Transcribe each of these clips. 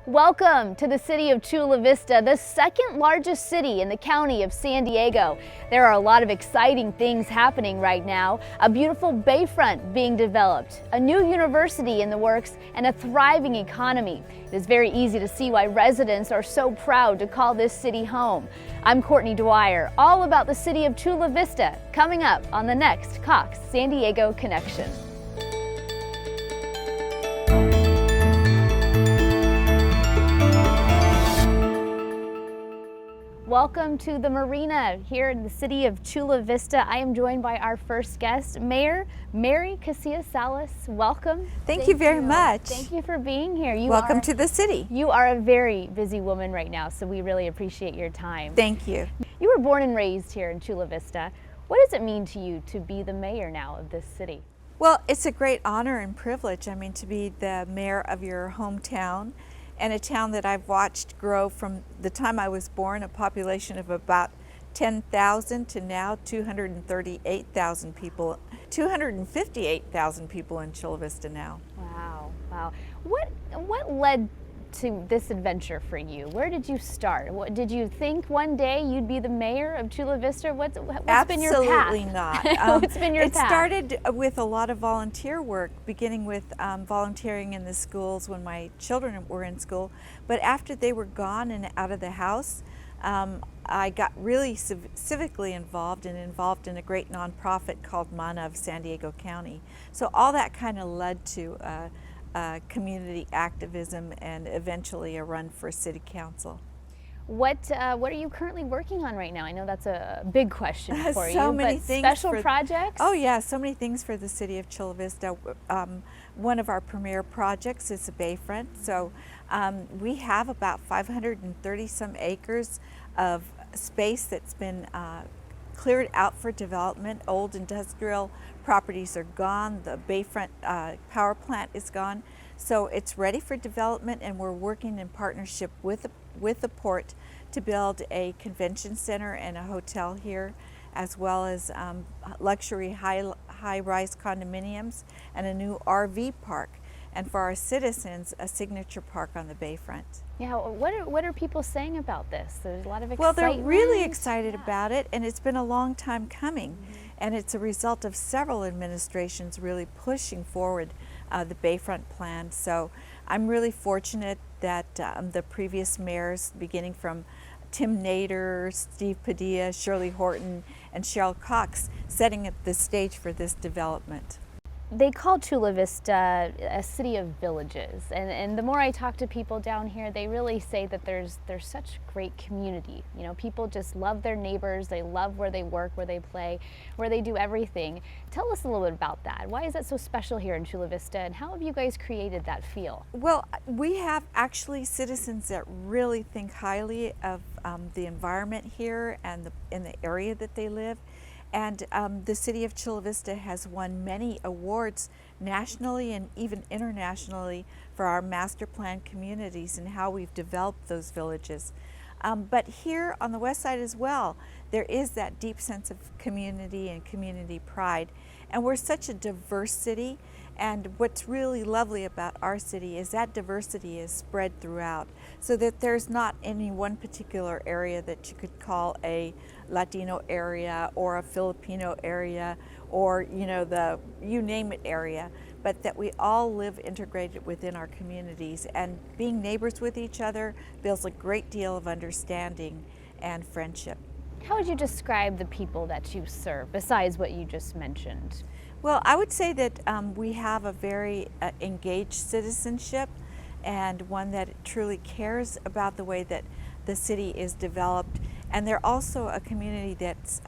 Welcome to the City of Chula Vista, the second largest city in the county of San Diego. There are a lot of exciting things happening right now. A beautiful bayfront being developed, a new university in the works, and a thriving economy. It is very easy to see why residents are so proud to call this city home. I'm Courtney Dwyer, all about the City of Chula Vista, coming up on the next Cox San Diego Connection. Welcome to the marina here in the City of Chula Vista. I am joined by our first guest, Mayor Casillas. Welcome. Thank you very much. Thank you for being here. Welcome to the city. You are a very busy woman right now, so we really appreciate your time. Thank you. You were born and raised here in Chula Vista. What does it mean to you to be the mayor now of this city? Well, it's a great honor and privilege, to be the mayor of your hometown, and a town that I've watched grow from the time I was born, a population of about 10,000 to now 238,000 people, 258,000 people in Chula Vista now. Wow. What led to this adventure for you? Where did you start? What did you think one day you'd be the mayor of Chula Vista? What's been your path? Absolutely not. What's been your path? It started with a lot of volunteer work, beginning with volunteering in the schools when my children were in school. But after they were gone and out of the house, I got really civically involved in a great nonprofit called MANA of San Diego County. So all that kind of led to community activism and eventually a run for city council. What are you currently working on right now? I know that's a big question for you. So many but things. Special projects? Oh yeah, so many things for the city of Chula Vista. One of our premier projects is the bayfront. So we have about 530 some acres of space that's been cleared out for development. Old industrial properties are gone. The bayfront power plant is gone. So it's ready for development, and we're working in partnership with the port to build a convention center and a hotel here, as well as luxury high-rise condominiums and a new RV park. And for our citizens, a signature park on the bayfront. Yeah, what are people saying about this? There's a lot of excitement. Well, they're really excited about it, and it's been a long time coming. And it's a result of several administrations really pushing forward the bayfront plan. So I'm really fortunate that the previous mayors, beginning from Tim Nader, Steve Padilla, Shirley Horton, and Cheryl Cox, setting up the stage for this development. They call Chula Vista a city of villages, and the more I talk to people down here, they really say that there's such great community. You know, people just love their neighbors, they love where they work, where they play, where they do everything. Tell us a little bit about that. Why is that so special here in Chula Vista, and how have you guys created that feel? Well, we have actually citizens that really think highly of the environment here and in the area that they live. And the City of Chula Vista has won many awards nationally and even internationally for our master plan communities and how we've developed those villages. But here on the west side as well, there is that deep sense of community and community pride. And we're such a diverse city. And what's really lovely about our city is that diversity is spread throughout, so that there's not any one particular area that you could call a Latino area or a Filipino area or, you name it area, but that we all live integrated within our communities, and being neighbors with each other builds a great deal of understanding and friendship. How would you describe the people that you serve, besides what you just mentioned? Well, I would say that we have a very engaged citizenship, and one that truly cares about the way that the city is developed. And they're also a community that's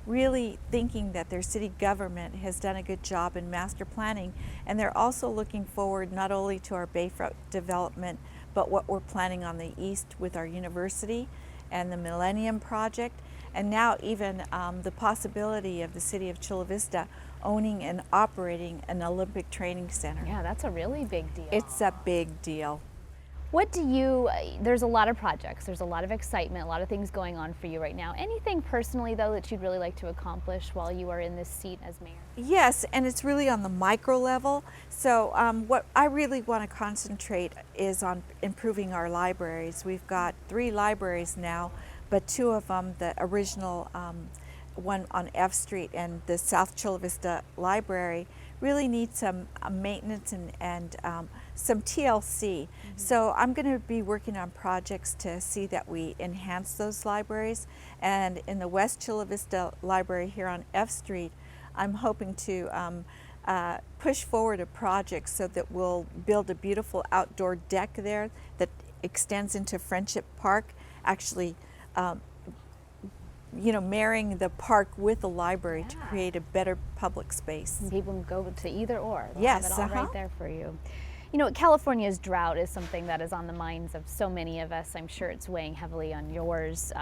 really thinking that their city government has done a good job in master planning. And they're also looking forward not only to our bayfront development, but what we're planning on the east with our university and the Millennium Project, and now even the possibility of the City of Chula Vista owning and operating an Olympic training center. Yeah, that's a really big deal. It's a big deal. There's a lot of projects, there's a lot of excitement, a lot of things going on for you right now. Anything personally, though, that you'd really like to accomplish while you are in this seat as mayor? Yes, and it's really on the micro level. So what I really want to concentrate is on improving our libraries. We've got 3 libraries now, but 2 of them, the original one on F Street and the South Chula Vista Library, really need some maintenance and some TLC. So I'm going to be working on projects to see that we enhance those libraries. And in the West Chula Vista Library here on F Street, I'm hoping to push forward a project so that we'll build a beautiful outdoor deck there that extends into Friendship Park, actually marrying the park with the library to create a better public space. And people can go to either or. They'll Yes, have it all right there for you. You know, California's drought is something that is on the minds of so many of us. I'm sure it's weighing heavily on yours.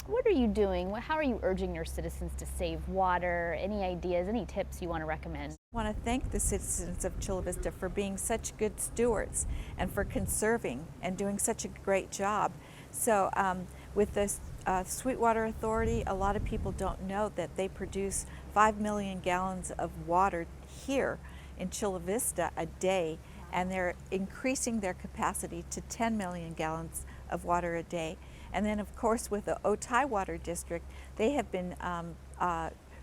What are you doing? How are you urging your citizens to save water? Any ideas, any tips you want to recommend? I want to thank the citizens of Chula Vista for being such good stewards and for conserving and doing such a great job. So with the Sweetwater Authority, a lot of people don't know that they produce 5 million gallons of water here in Chula Vista a day, and they're increasing their capacity to 10 million gallons of water a day. And then, of course, with the Otay Water District, they have been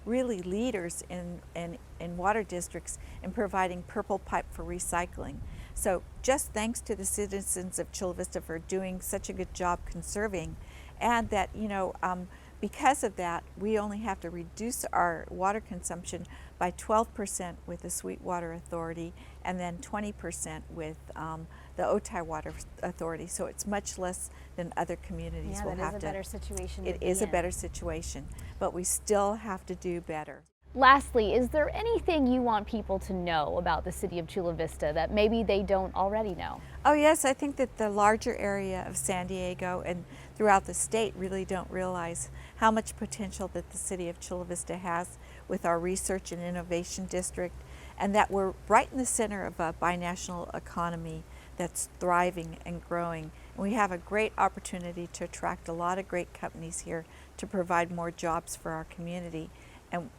really leaders in water districts in providing purple pipe for recycling. So just thanks to the citizens of Chula Vista for doing such a good job conserving, and that, because of that, we only have to reduce our water consumption by 12% with the Sweetwater Authority and then 20% with the Otay Water Authority. So it's much less than other communities will have to. It is a better situation. It is a better situation, but we still have to do better. Lastly, is there anything you want people to know about the City of Chula Vista that maybe they don't already know? Oh yes, I think that the larger area of San Diego and throughout the state really don't realize how much potential that the City of Chula Vista has with our research and innovation district, and that we're right in the center of a binational economy that's thriving and growing. And we have a great opportunity to attract a lot of great companies here to provide more jobs for our community.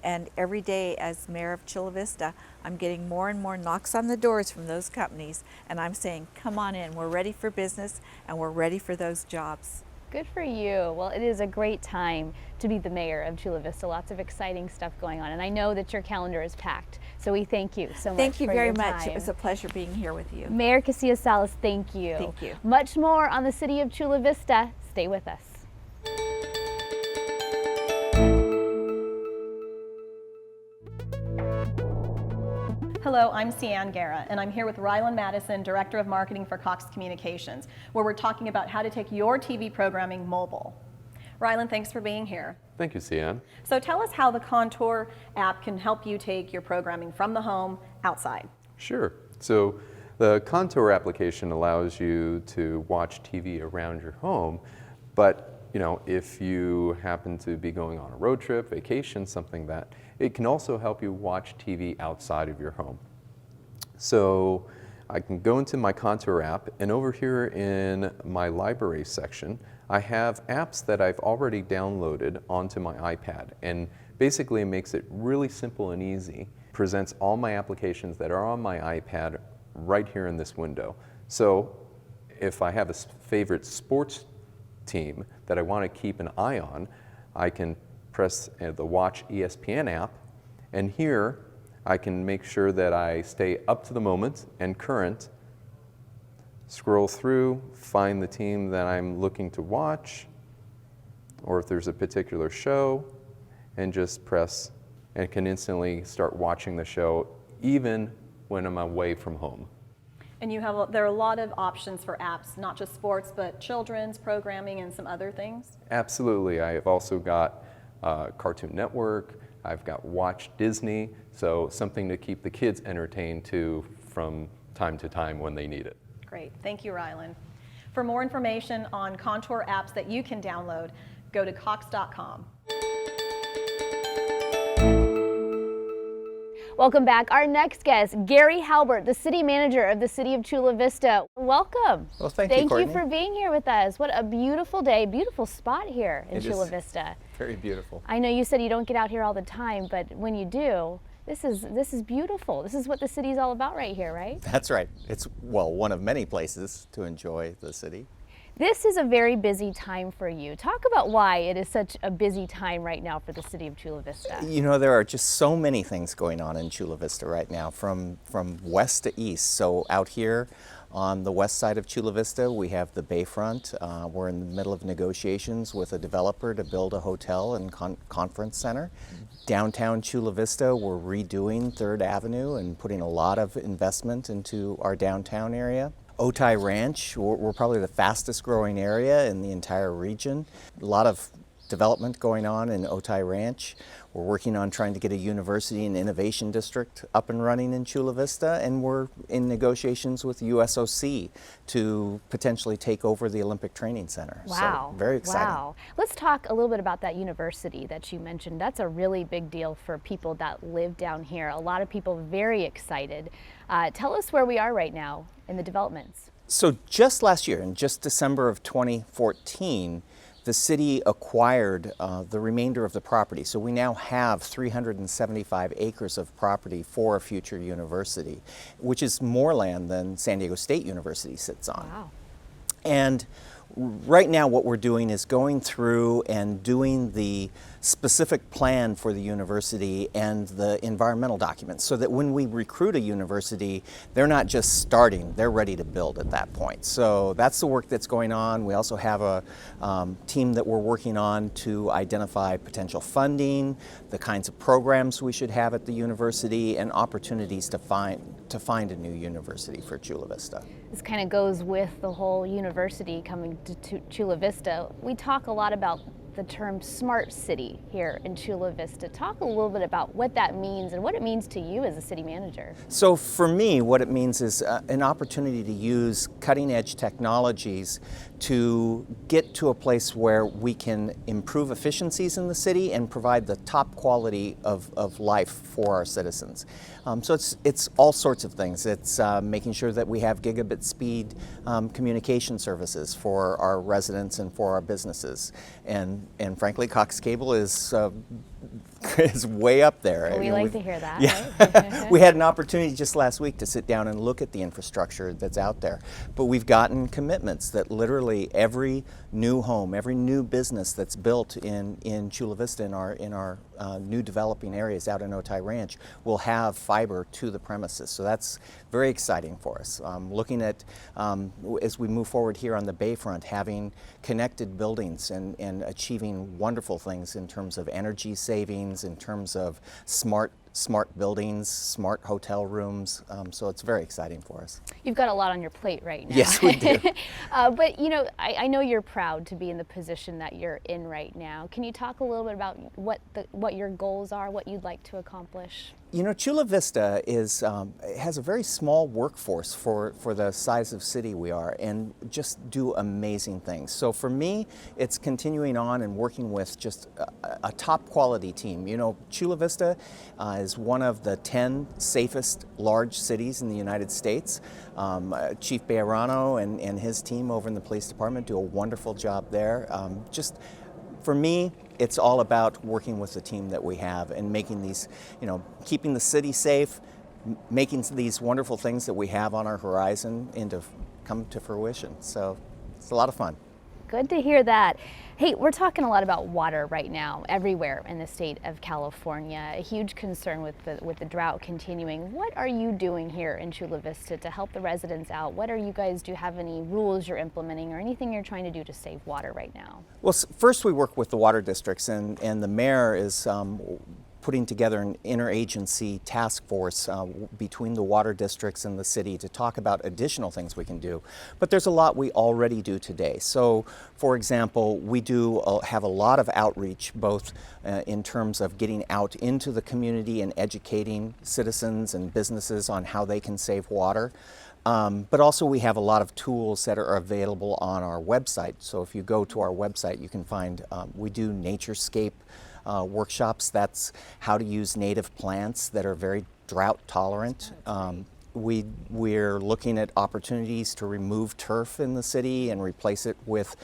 And every day as mayor of Chula Vista, I'm getting more and more knocks on the doors from those companies, and I'm saying, come on in, we're ready for business and we're ready for those jobs. Good for you. Well, it is a great time to be the mayor of Chula Vista. Lots of exciting stuff going on, and I know that your calendar is packed, so we thank you so much. Thank you for very your much. time. It was a pleasure being here with you. Mayor Casillas, thank you. Thank you. Much more on the City of Chula Vista. Stay with us. Hello, I'm Cian Guerra, and I'm here with Rylan Madison, Director of Marketing for Cox Communications, where we're talking about how to take your TV programming mobile. Rylan, thanks for being here. Thank you, Cian. So tell us how the Contour app can help you take your programming from the home outside. Sure. So the Contour application allows you to watch TV around your home, but if you happen to be going on a road trip, vacation, something that, it can also help you watch TV outside of your home. So I can go into my Contour app, and over here in my library section, I have apps that I've already downloaded onto my iPad, and basically it makes it really simple and easy. Presents all my applications that are on my iPad right here in this window. So if I have a favorite sports team that I want to keep an eye on, I can press the Watch ESPN app, and here I can make sure that I stay up to the moment and current, scroll through, find the team that I'm looking to watch, or if there's a particular show, and just press, and can instantly start watching the show even when I'm away from home. And there are a lot of options for apps, not just sports, but children's programming and some other things? Absolutely. I have also got Cartoon Network, I've got Watch Disney, so something to keep the kids entertained too from time to time when they need it. Great. Thank you, Rylan. For more information on Contour apps that you can download, go to cox.com. Welcome back. Our next guest, Gary Halbert, the city manager of the City of Chula Vista. Welcome. Well, thank you, Courtney. For being here with us. What a beautiful day, beautiful spot here in Chula Vista. Very beautiful. I know you said you don't get out here all the time, but when you do, this is beautiful. This is what the city's all about right here, right? That's right. It's, well, one of many places to enjoy the city. This is a very busy time for you. Talk about why it is such a busy time right now for the City of Chula Vista. You know, there are just so many things going on in Chula Vista right now, from west to east. So out here on the west side of Chula Vista, we have the Bayfront. We're in the middle of negotiations with a developer to build a hotel and conference center. Downtown Chula Vista, we're redoing 3rd Avenue and putting a lot of investment into our downtown area. Otay Ranch, we're probably the fastest growing area in the entire region. A lot of development going on in Otay Ranch. We're working on trying to get a university and innovation district up and running in Chula Vista, and we're in negotiations with USOC to potentially take over the Olympic Training Center. Wow. So very exciting. Wow. Let's talk a little bit about that university that you mentioned. That's a really big deal for people that live down here. A lot of people very excited. Tell us where we are right now in the developments. So just last year, in just December of 2014, the city acquired the remainder of the property. So we now have 375 acres of property for a future university, which is more land than San Diego State University sits on. Wow. And right now what we're doing is going through and doing the specific plan for the university and the environmental documents, so that when we recruit a university, they're not just starting, they're ready to build at that point. So that's the work that's going on. We also have a team that we're working on to identify potential funding, the kinds of programs we should have at the university, and opportunities to find a new university for Chula Vista. This kind of goes with the whole university coming to Chula Vista. We talk a lot about the term smart city here in Chula Vista. Talk a little bit about what that means and what it means to you as a city manager. So for me, what it means is an opportunity to use cutting edge technologies to get to a place where we can improve efficiencies in the city and provide the top quality of life for our citizens. So it's all sorts of things. It's making sure that we have gigabit speed communication services for our residents and for our businesses. And frankly, Cox Cable is way up there. We like to hear that. Yeah. Right? We had an opportunity just last week to sit down and look at the infrastructure that's out there. But we've gotten commitments that literally every new home, every new business that's built in Chula Vista, in our new developing areas out in Otay Ranch, will have fiber to the premises. So that's very exciting for us. Looking at, as we move forward here on the Bayfront, having connected buildings and achieving wonderful things in terms of energy savings, in terms of smart buildings, smart hotel rooms. So it's very exciting for us. You've got a lot on your plate right now. Yes, we do. But you know, I know you're proud to be in the position that you're in right now. Can you talk a little bit about what your goals are, what you'd like to accomplish? You know, Chula Vista has a very small workforce for the size of city we are, and just do amazing things. So for me, it's continuing on and working with just a top quality team. You know, Chula Vista is one of the 10 safest large cities in the United States. Chief Bejarano and his team over in the police department do a wonderful job there. For me, it's all about working with the team that we have and making these, keeping the city safe, making these wonderful things that we have on our horizon come to fruition. So it's a lot of fun. Good to hear that. Hey, we're talking a lot about water right now everywhere in the state of California. A huge concern with the drought continuing. What are you doing here in Chula Vista to help the residents out? Do you have any rules you're implementing or anything you're trying to do to save water right now? Well, first we work with the water districts, and the mayor is putting together an interagency task force between the water districts and the city to talk about additional things we can do. But there's a lot we already do today. So, for example, we do have a lot of outreach, both in terms of getting out into the community and educating citizens and businesses on how they can save water. But also we have a lot of tools that are available on our website. So if you go to our website, you can find, we do naturescape workshops. That's how to use native plants that are very drought tolerant. We're looking at opportunities to remove turf in the city and replace it with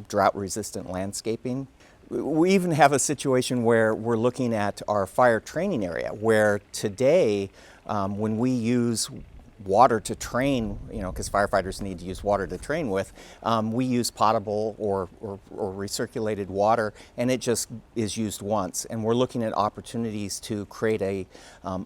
drought resistant landscaping. We even have a situation where we're looking at our fire training area, where today when we use water to train, because firefighters need to use water to train with, we use potable or recirculated water, and it just is used once. And we're looking at opportunities to create a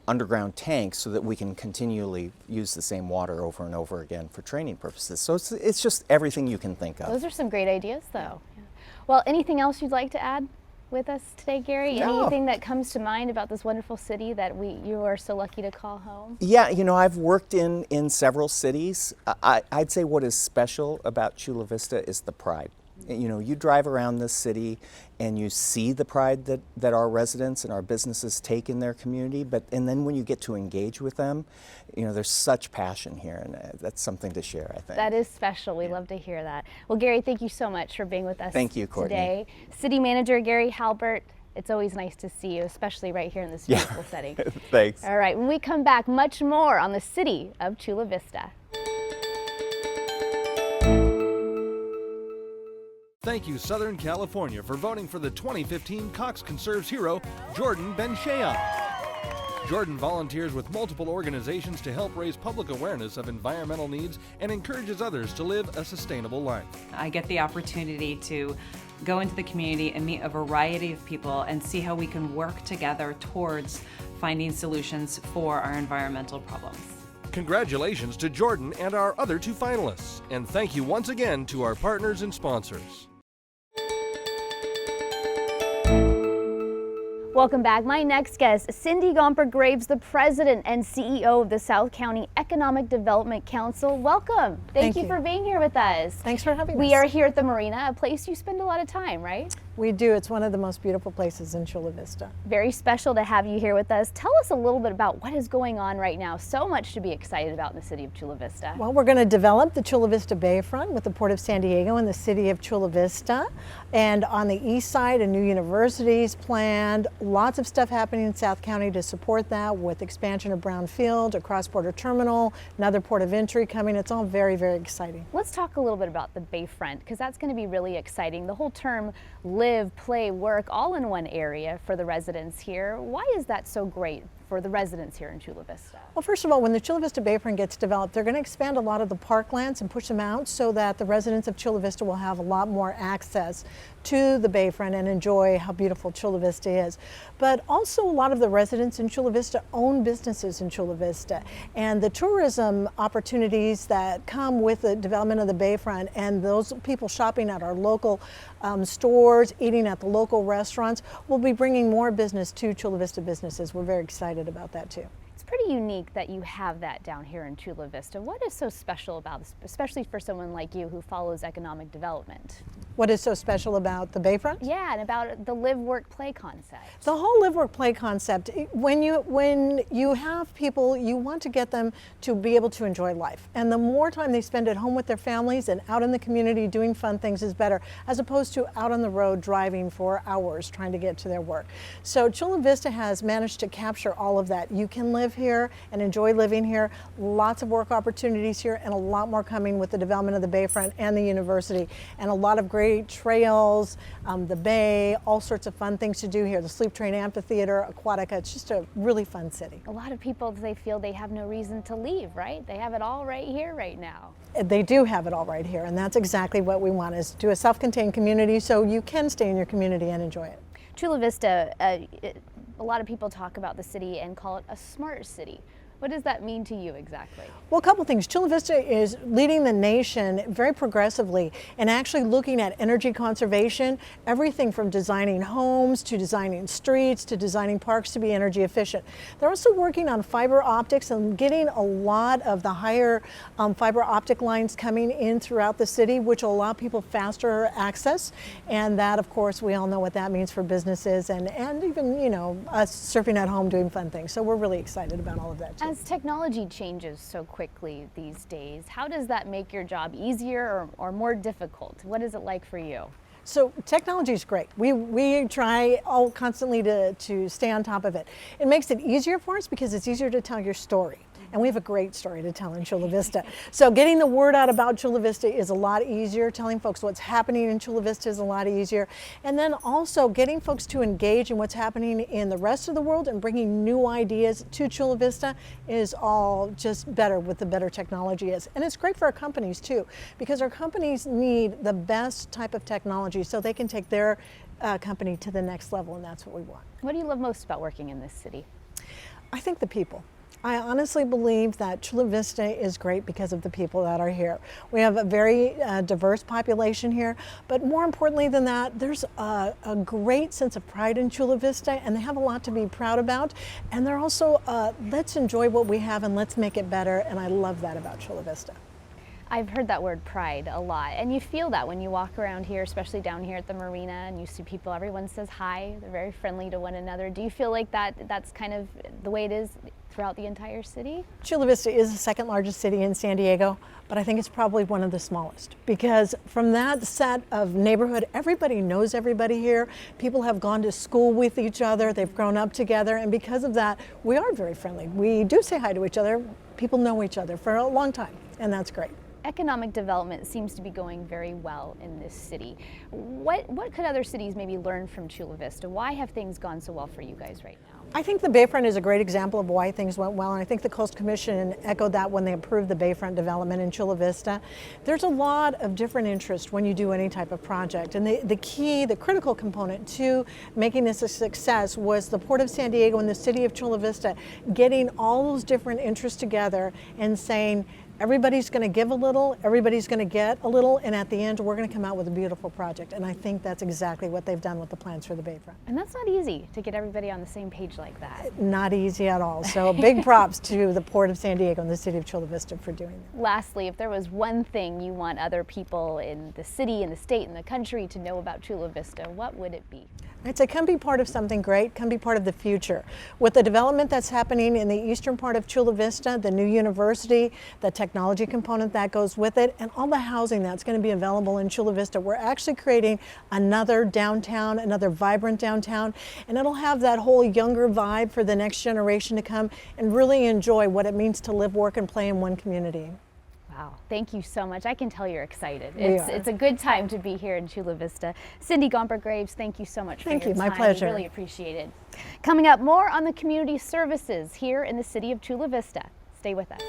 underground tank so that we can continually use the same water over and over again for training purposes. So it's just everything you can think of. Those are some great ideas, though. Yeah. Well, anything else you'd like to add with us today, Gary? No. Anything that comes to mind about this wonderful city that you are so lucky to call home? Yeah, I've worked in several cities. I'd say what is special about Chula Vista is the pride. You drive around this city and you see the pride that our residents and our businesses take in their community, and then when you get to engage with them, there's such passion here, and that's something to share, I think. That is special. We love to hear that. Well, Gary, thank you so much for being with us Thank you, Courtney. today. City Manager Gary Halbert, it's always nice to see you, especially right here in this beautiful setting. Thanks. All right, when we come back, much more on the City of Chula Vista. Thank you, Southern California, for voting for the 2015 Cox Conserves hero, Jordan Ben-Sheyan. Jordan volunteers with multiple organizations to help raise public awareness of environmental needs and encourages others to live a sustainable life. I get the opportunity to go into the community and meet a variety of people and see how we can work together towards finding solutions for our environmental problems. Congratulations to Jordan and our other two finalists. And thank you once again to our partners and sponsors. Welcome back. My next guest, Cindy Gomper-Graves, the President and CEO of the South County Economic Development Council. Welcome. Thank you for being here with us. Thanks for having us. We are here at the marina, a place you spend a lot of time, right? We do. It's one of the most beautiful places in Chula Vista. Very special to have you here with us. Tell us a little bit about what is going on right now. So much to be excited about in the city of Chula Vista. Well, we're going to develop the Chula Vista Bayfront with the Port of San Diego and the city of Chula Vista. And on the east side, a new university is planned. Lots of stuff happening in South County to support that, with expansion of Brown Field, a cross-border terminal, another port of entry coming. It's all very, very exciting. Let's talk a little bit about the Bayfront, because that's going to be really exciting. The whole term live, play, work, all in one area for the residents here. Why is that so great for the residents here in Chula Vista? Well, first of all, when the Chula Vista Bayfront gets developed, they're going to expand a lot of the parklands and push them out so that the residents of Chula Vista will have a lot more access to the Bayfront and enjoy how beautiful Chula Vista is. But also a lot of the residents in Chula Vista own businesses in Chula Vista, and the tourism opportunities that come with the development of the Bayfront and those people shopping at our local stores, eating at the local restaurants, will be bringing more business to Chula Vista businesses. We're very excited about that too. It's pretty unique that you have that down here in Chula Vista. What is so special about this, especially for someone like you who follows economic development? What is so special about the Bayfront? Yeah, and about the live, work, play concept. The whole live, work, play concept, when you have people, you want to get them to be able to enjoy life. And the more time they spend at home with their families and out in the community doing fun things is better, as opposed to out on the road driving for hours trying to get to their work. So Chula Vista has managed to capture all of that. You can live here and enjoy living here. Lots of work opportunities here, and a lot more coming with the development of the Bayfront and the university, and a lot of great trails, the bay, all sorts of fun things to do here. The Sleep Train Amphitheater, Aquatica. It's just a really fun city. A lot of people, they feel they have no reason to leave, right? They have it all right here right now. They do have it all right here, and that's exactly what we want, is to a self-contained community so you can stay in your community and enjoy it. Chula Vista, a lot of people talk about the city and call it a smart city. What does that mean to you exactly? Well, a couple things. Chula Vista is leading the nation very progressively and actually looking at energy conservation, everything from designing homes to designing streets to designing parks to be energy efficient. They're also working on fiber optics and getting a lot of the higher fiber optic lines coming in throughout the city, which will allow people faster access. And that, of course, we all know what that means for businesses and even, us surfing at home doing fun things. So we're really excited about all of that too. As technology changes so quickly these days, how does that make your job easier or more difficult? What is it like for you? So technology is great. We try all constantly to stay on top of it. It makes it easier for us because it's easier to tell your story. And we have a great story to tell in Chula Vista. So getting the word out about Chula Vista is a lot easier. Telling folks what's happening in Chula Vista is a lot easier. And then also getting folks to engage in what's happening in the rest of the world and bringing new ideas to Chula Vista is all just better with the better technology is. And it's great for our companies too, because our companies need the best type of technology so they can take their company to the next level, and that's what we want. What do you love most about working in this city? I think the people. I honestly believe that Chula Vista is great because of the people that are here. We have a very diverse population here, but more importantly than that, there's a great sense of pride in Chula Vista, and they have a lot to be proud about. And they're also, let's enjoy what we have and let's make it better, and I love that about Chula Vista. I've heard that word pride a lot, and you feel that when you walk around here, especially down here at the marina, and you see people, everyone says hi, they're very friendly to one another. Do you feel like that's kind of the way it is throughout the entire city? Chula Vista is the second largest city in San Diego, but I think it's probably one of the smallest, because from that set of neighborhood, everybody knows everybody here. People have gone to school with each other, they've grown up together, and because of that, we are very friendly. We do say hi to each other. People know each other for a long time, and that's great. Economic development seems to be going very well in this city. What could other cities maybe learn from Chula Vista? Why have things gone so well for you guys right now? I think the Bayfront is a great example of why things went well, and I think the Coast Commission echoed that when they approved the Bayfront development in Chula Vista. There's a lot of different interest when you do any type of project, and the critical component to making this a success was the Port of San Diego and the City of Chula Vista getting all those different interests together and saying, everybody's going to give a little, everybody's going to get a little, and at the end we're going to come out with a beautiful project. And I think that's exactly what they've done with the plans for the Bayfront. And that's not easy to get everybody on the same page like that. Not easy at all. So big props to the Port of San Diego and the City of Chula Vista for doing that. Lastly, if there was one thing you want other people in the city, in the state, in the country to know about Chula Vista, what would it be? I'd say come be part of something great, come be part of the future. With the development that's happening in the eastern part of Chula Vista, the new university, the technology component that goes with it, and all the housing that's going to be available in Chula Vista, we're actually creating another downtown, another vibrant downtown, and it'll have that whole younger vibe for the next generation to come and really enjoy what it means to live, work, and play in one community. Wow, thank you so much. I can tell you're excited. We are. It's a good time to be here in Chula Vista. Cindy Gomper-Graves, thank you so much for your time. Thank you, my pleasure. Really appreciate it. Coming up, more on the community services here in the city of Chula Vista. Stay with us.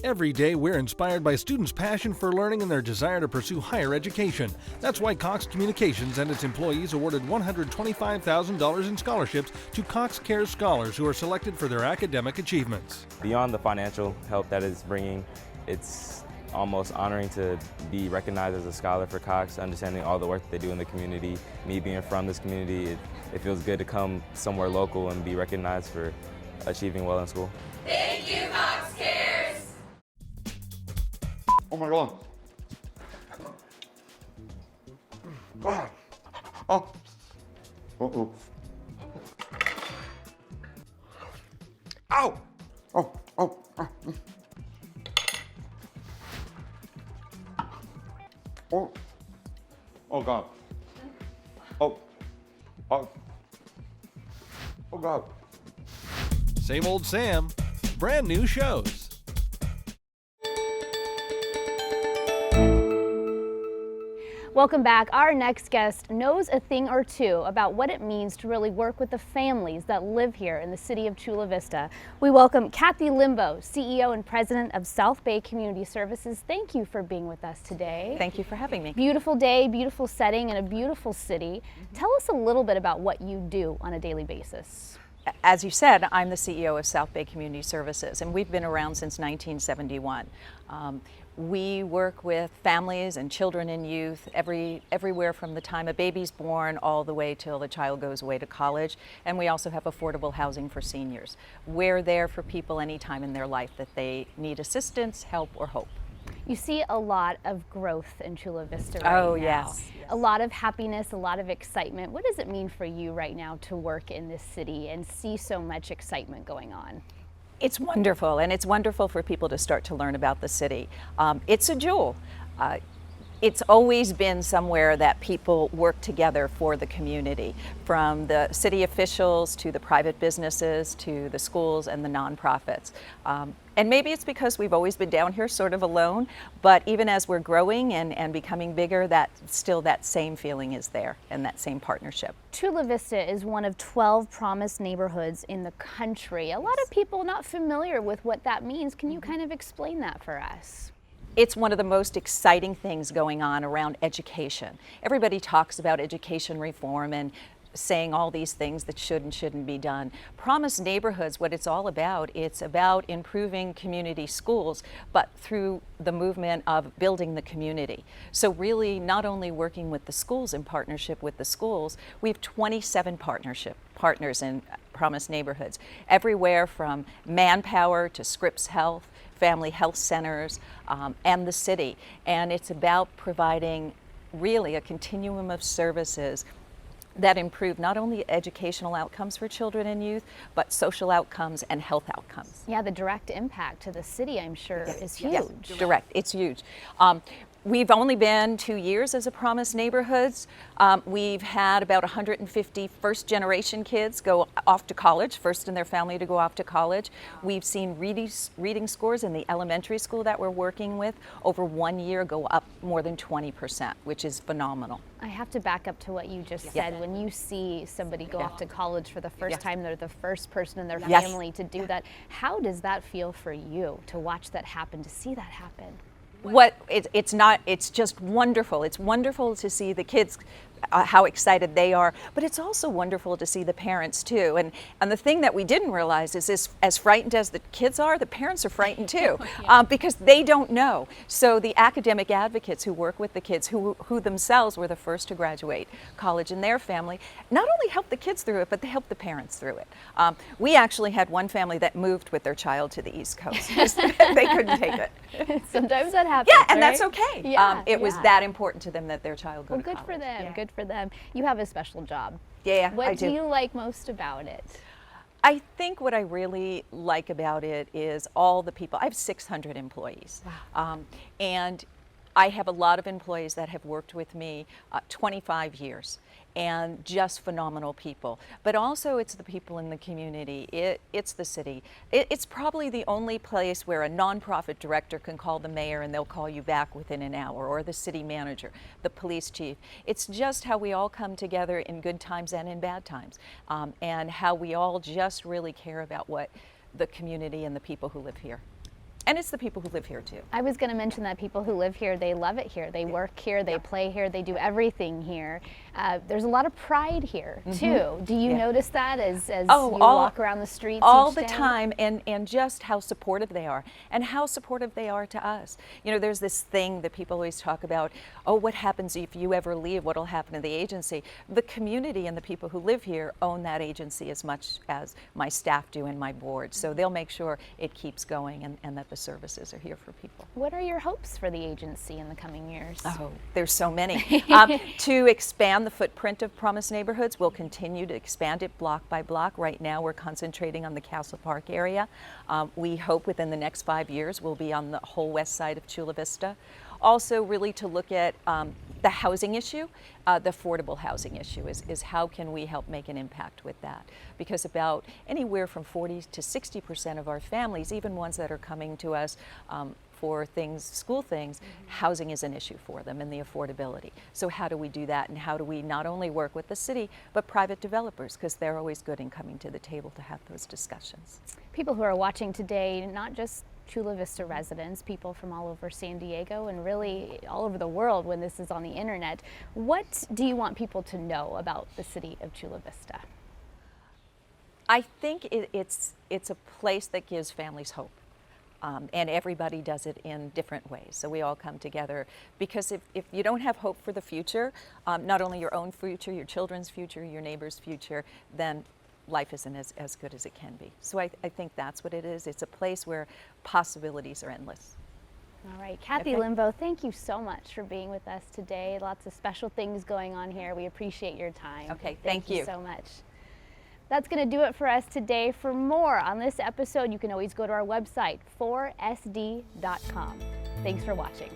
Every day, we're inspired by students' passion for learning and their desire to pursue higher education. That's why Cox Communications and its employees awarded $125,000 in scholarships to Cox Cares scholars who are selected for their academic achievements. Beyond the financial help that it's bringing, it's almost honoring to be recognized as a scholar for Cox, understanding all the work that they do in the community. Me being from this community, it feels good to come somewhere local and be recognized for achieving well in school. Thank you, Cox Cares! Oh my God. God. Oh. Uh-oh. Ow. Oh. Oh. Oh. Oh God. Oh. Oh. Oh God. Same old Sam, brand new shows. Welcome back. Our next guest knows a thing or two about what it means to really work with the families that live here in the city of Chula Vista. We welcome Kathy Limbo, CEO and President of South Bay Community Services. Thank you for being with us today. Thank you for having me. Beautiful day, beautiful setting, and a beautiful city. Tell us a little bit about what you do on a daily basis. As you said, I'm the CEO of South Bay Community Services, and we've been around since 1971. We work with families and children and youth everywhere from the time a baby's born all the way till the child goes away to college. And we also have affordable housing for seniors. We're there for people anytime in their life that they need assistance, help, or hope. You see a lot of growth in Chula Vista right now. Oh, yes. A lot of happiness, a lot of excitement. What does it mean for you right now to work in this city and see so much excitement going on? It's wonderful, and it's wonderful for people to start to learn about the city. It's a jewel. It's always been somewhere that people work together for the community, from the city officials to the private businesses to the schools and the nonprofits. And maybe it's because we've always been down here sort of alone, but even as we're growing and becoming bigger, that same feeling is there and that same partnership. Chula Vista is one of 12 promised neighborhoods in the country. A lot of people not familiar with what that means. Can you kind of explain that for us? It's one of the most exciting things going on around education. Everybody talks about education reform and saying all these things that should and shouldn't be done. Promised neighborhoods, what it's all about, it's about improving community schools, but through the movement of building the community. So really not only working with the schools in partnership with the schools, we have 27 partners in Promised Neighborhoods, everywhere from Manpower to Scripps Health, family health centers, and the city. And it's about providing really a continuum of services that improve not only educational outcomes for children and youth, but social outcomes and health outcomes. Yeah, the direct impact to the city, I'm sure, is huge. Yes, direct, it's huge. We've only been 2 years as a Promised Neighborhoods. We've had about 150 first-generation kids go off to college, first in their family to go off to college. We've seen reading scores in the elementary school that we're working with over 1 year go up more than 20%, which is phenomenal. I have to back up to what you just said. When you see somebody go off to college for the first time, they're the first person in their family to do that. How does that feel for you to watch that happen, to see that happen? It's just wonderful. It's wonderful to see the kids, how excited they are, but it's also wonderful to see the parents too. And the thing that we didn't realize is this, as frightened as the kids are, the parents are frightened too, because they don't know. So the academic advocates who work with the kids, who themselves were the first to graduate college in their family, not only help the kids through it, but they help the parents through it. We actually had one family that moved with their child to the East Coast because they couldn't take it. Sometimes that happens. Yeah, and right? that's okay. It was that important to them that their child go to college. Good for them. Good for them. You have a special job. Yeah, What I do. do you like most about it? I think what I really like about it is all the people. I have 600 employees. Wow. And I have a lot of employees that have worked with me 25 years, and just phenomenal people. But also it's the people in the community, it's the city. It's probably the only place where a nonprofit director can call the mayor and they'll call you back within an hour, or the city manager, the police chief. It's just how we all come together in good times and in bad times, and how we all just really care about what the community and the people who live here. And it's the people who live here too. I was going to mention that people who live here, they love it here. They work here, they play here, they do everything here. There's a lot of pride here too. Do you notice that as you walk around the streets all each the day? time, and just how supportive they are, and how supportive they are to us. You know, there's this thing that people always talk about, oh, what happens if you ever leave? What'll happen to the agency? The community and the people who live here own that agency as much as my staff do and my board. So they'll make sure it keeps going and that the services are here for people. What are your hopes for the agency in the coming years? Oh, there's so many. To expand the footprint of Promised Neighborhoods, we'll continue to expand it block by block. Right now we're concentrating on the Castle Park area. We hope within the next 5 years we'll be on the whole west side of Chula Vista. Also really to look at the housing issue, the affordable housing issue is how can we help make an impact with that? Because about anywhere from 40 to 60% of our families, even ones that are coming to us for things, school things, housing is an issue for them, and the affordability. So how do we do that, and how do we not only work with the city, but private developers, because they're always good in coming to the table to have those discussions. People who are watching today, not just Chula Vista residents, people from all over San Diego and really all over the world when this is on the internet, what do you want people to know about the city of Chula Vista? I think it's a place that gives families hope. And everybody does it in different ways. So we all come together, because if you don't have hope for the future, not only your own future, your children's future, your neighbor's future, then life isn't as good as it can be. So I think that's what it is. It's a place where possibilities are endless. All right, Kathy Limbo, thank you so much for being with us today. Lots of special things going on here. We appreciate your time. Okay, thank you so much. That's going to do it for us today. For more on this episode, you can always go to our website, 4sd.com. Thanks for watching.